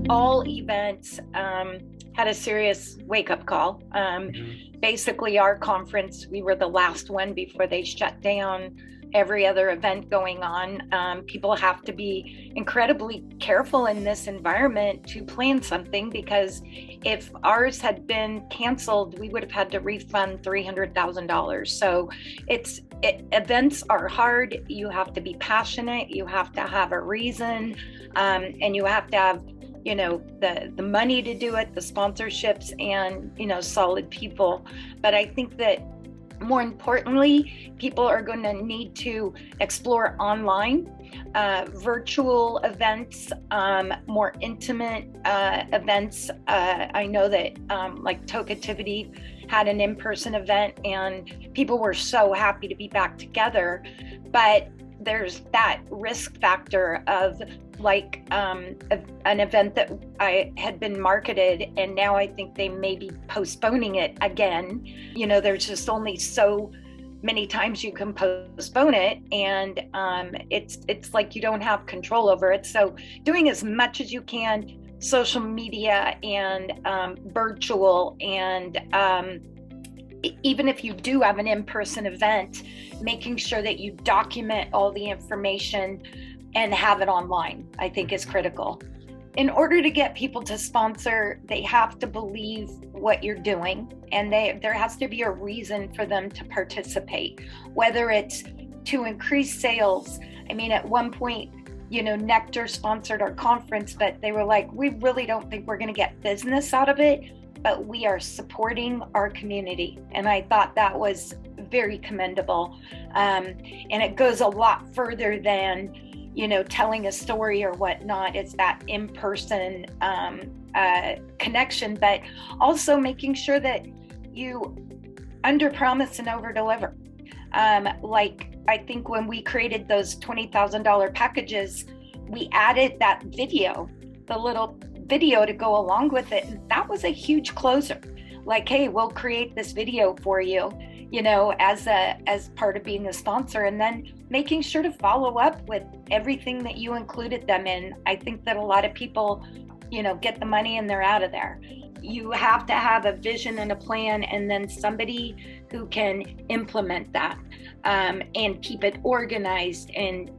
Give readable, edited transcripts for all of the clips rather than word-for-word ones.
all events had a serious wake-up call. Basically, our conference, we were the last one before they shut down every other event going on. People have to be incredibly careful in this environment to plan something, because if ours had been canceled, we would have had to refund $300,000. So events are hard. You have to be passionate, you have to have a reason, and you have to have the money to do it, the sponsorships, and solid people. But I think that more importantly, people are going to need to explore online virtual events, more intimate events. I know that like Tokativity had an in-person event and people were so happy to be back together, but there's that risk factor of like an event that I had been marketed, and now I think they may be postponing it again. There's just only so many times you can postpone it, and it's like you don't have control over it. So doing as much as you can, social media and virtual, and even if you do have an in-person event, making sure that you document all the information and have it online, I think is critical. In order to get people to sponsor, they have to believe what you're doing, and there has to be a reason for them to participate, whether it's to increase sales. I mean, at one point, Nectar sponsored our conference, but they were like, we really don't think we're going to get business out of it, but we are supporting our community. And I thought that was very commendable. And it goes a lot further than telling a story or whatnot. It's that in-person connection, but also making sure that you under-promise and over-deliver. Like, I think when we created those $20,000 packages, we added that video, the little video to go along with it. And that was a huge closer. Like, hey, we'll create this video for you, as part of being a sponsor, and then making sure to follow up with everything that you included them in. I think that a lot of people, get the money and they're out of there. You have to have a vision and a plan, and then somebody who can implement that, and keep it organized and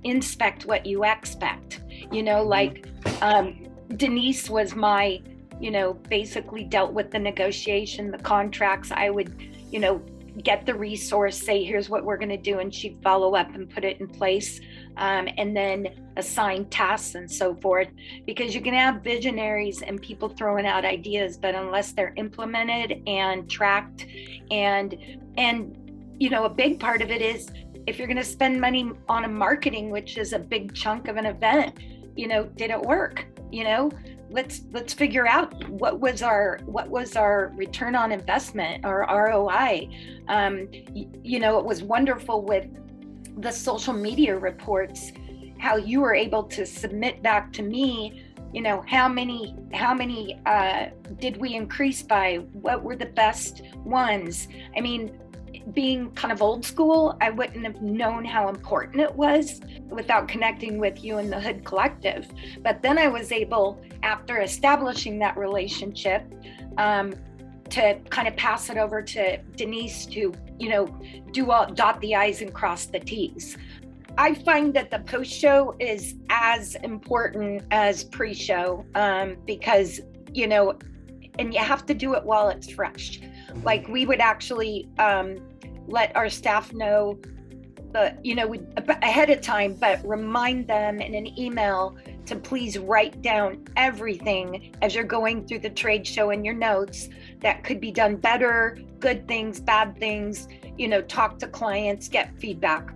inspect what you expect. Like Denise was my, basically dealt with the negotiation, the contracts. I would, get the resource, say, here's what we're going to do, and she'd follow up and put it in place, and then assign tasks and so forth, because you can have visionaries and people throwing out ideas, but unless they're implemented and tracked, and a big part of it is, if you're going to spend money on a marketing, which is a big chunk of an event, did it work? Let's figure out what was our return on investment, or ROI. It was wonderful with the social media reports, how you were able to submit back to me, how many did we increase by? What were the best ones? I mean, being kind of old school, I wouldn't have known how important it was without connecting with you in the Hood Collective. But then I was able, after establishing that relationship, to kind of pass it over to Denise to, dot the I's and cross the T's. I find that the post-show is as important as pre-show, because, and you have to do it while it's fresh. Like, we would actually let our staff know, ahead of time, but remind them in an email to please write down everything as you're going through the trade show in your notes that could be done better, good things, bad things, talk to clients, get feedback.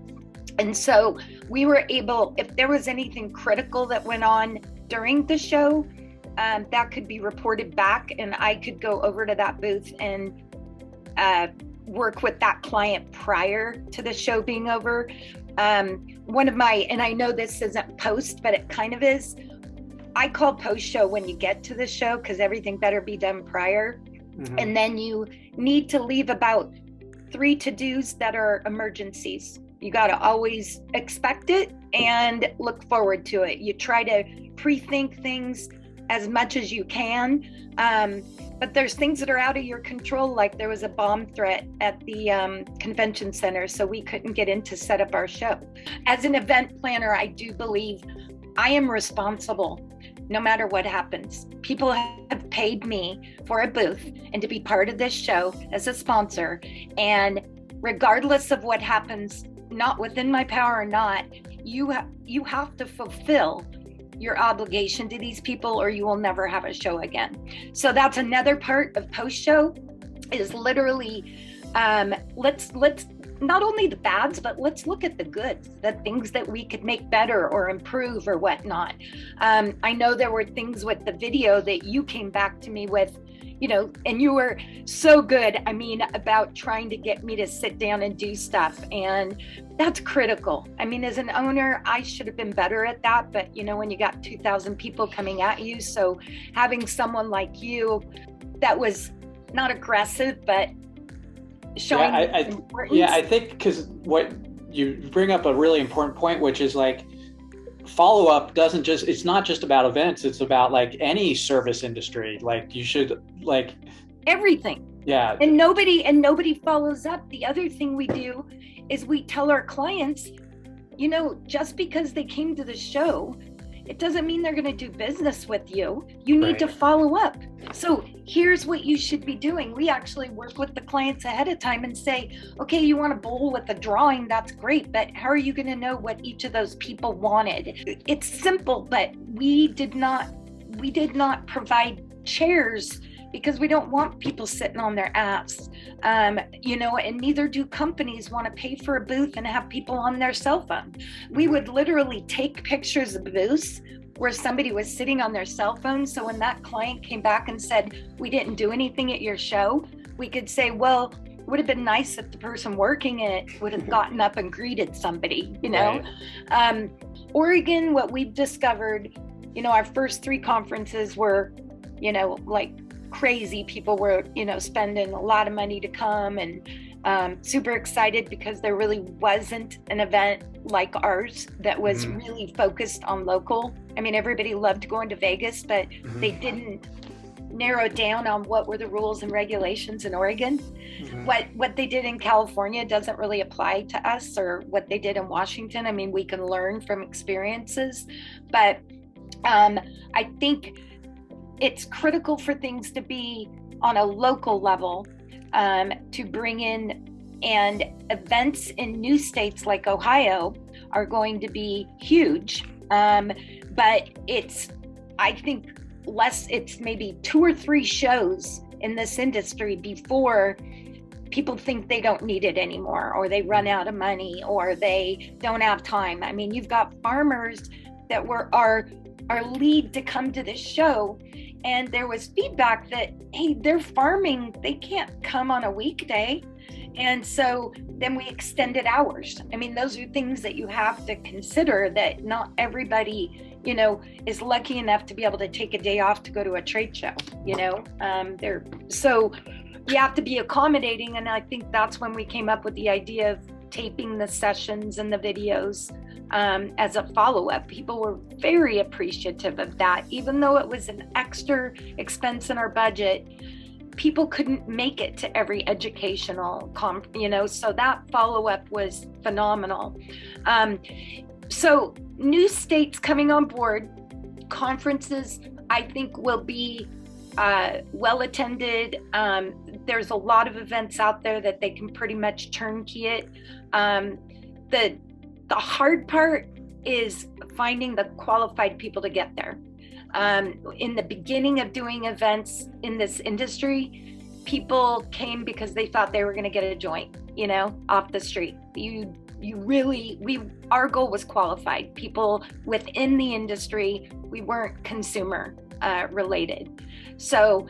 And so we were able, if there was anything critical that went on during the show, that could be reported back, and I could go over to that booth and work with that client prior to the show being over. One of my, and I know this isn't post, but it kind of is, I call post show when you get to the show, because everything better be done prior. Mm-hmm. And then you need to leave about 3 to-dos that are emergencies. You got to always expect it and look forward to it. You try to pre-think things as much as you can. But there's things that are out of your control, like there was a bomb threat at the convention center, so we couldn't get in to set up our show. As an event planner, I do believe I am responsible no matter what happens. People have paid me for a booth and to be part of this show as a sponsor. And regardless of what happens, not within my power or not, you have to fulfill your obligation to these people or you will never have a show again. So that's another part of post-show is literally, let's not only the bads, but let's look at the goods, the things that we could make better or improve or whatnot. I know there were things with the video that you came back to me with, you know, and you were so good, I mean, about trying to get me to sit down and do stuff. And that's critical. I mean, as an owner, I should have been better at that. But, you know, when you got 2,000 people coming at you, so having someone like you that was not aggressive, but showing importance. Yeah, I think because what you bring up a really important point, which is like, follow-up it's not just about events, it's about like any service industry. Like you should like everything. Yeah. And nobody follows up. The other thing we do is we tell our clients, you know, just because they came to the show, it doesn't mean they're going to do business with you. You need to follow up. So here's what you should be doing. We actually work with the clients ahead of time and say, okay, you want to bowl with a drawing, that's great, but how are you going to know what each of those people wanted? It's simple, but we did not provide chairs because we don't want people sitting on their ass, you know, and neither do companies want to pay for a booth and have people on their cell phone. We would literally take pictures of booths where somebody was sitting on their cell phone. So when that client came back and said, we didn't do anything at your show, we could say, well, it would have been nice if the person working it would have gotten up and greeted somebody, you know. Oregon, what we've discovered, you know, our first 3 conferences were, you know, like crazy. People were, you know, spending a lot of money to come and super excited because there really wasn't an event like ours that was really focused on local. I mean, everybody loved going to Vegas, but they didn't narrow down on what were the rules and regulations in Oregon. What they did in California doesn't really apply to us, or what they did in Washington. I mean, we can learn from experiences, but I think it's critical for things to be on a local level, to bring in, and events in new states like Ohio are going to be huge. But I think it's maybe 2 or 3 shows in this industry before people think they don't need it anymore, or they run out of money, or they don't have time. I mean, you've got farmers that were our lead to come to this show, and there was feedback that, hey, they're farming, they can't come on a weekday. And so then we extended hours. I mean, those are things that you have to consider, that not everybody, you know, is lucky enough to be able to take a day off to go to a trade show, you know. So we have to be accommodating, and I think that's when we came up with the idea of taping the sessions and the videos as a follow-up. People were very appreciative of that. Even though it was an extra expense in our budget, people couldn't make it to every educational you know, so that follow-up was phenomenal. So new states coming on board, conferences, I think will be well attended. There's a lot of events out there that they can pretty much turnkey it. The hard part is finding the qualified people to get there. In the beginning of doing events in this industry, people came because they thought they were going to get a joint, you know, off the street. Our goal was qualified people within the industry. We weren't consumer related. So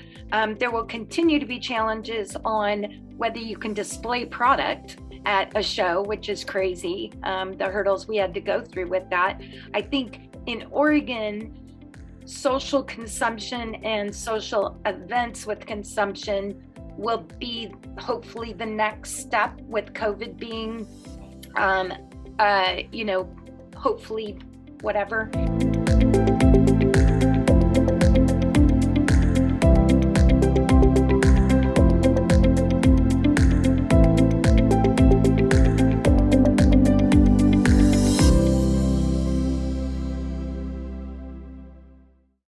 there will continue to be challenges on whether you can display product at a show, which is crazy, the hurdles we had to go through with that. I think in Oregon, social consumption and social events with consumption will be hopefully the next step, with COVID being, you know, hopefully whatever.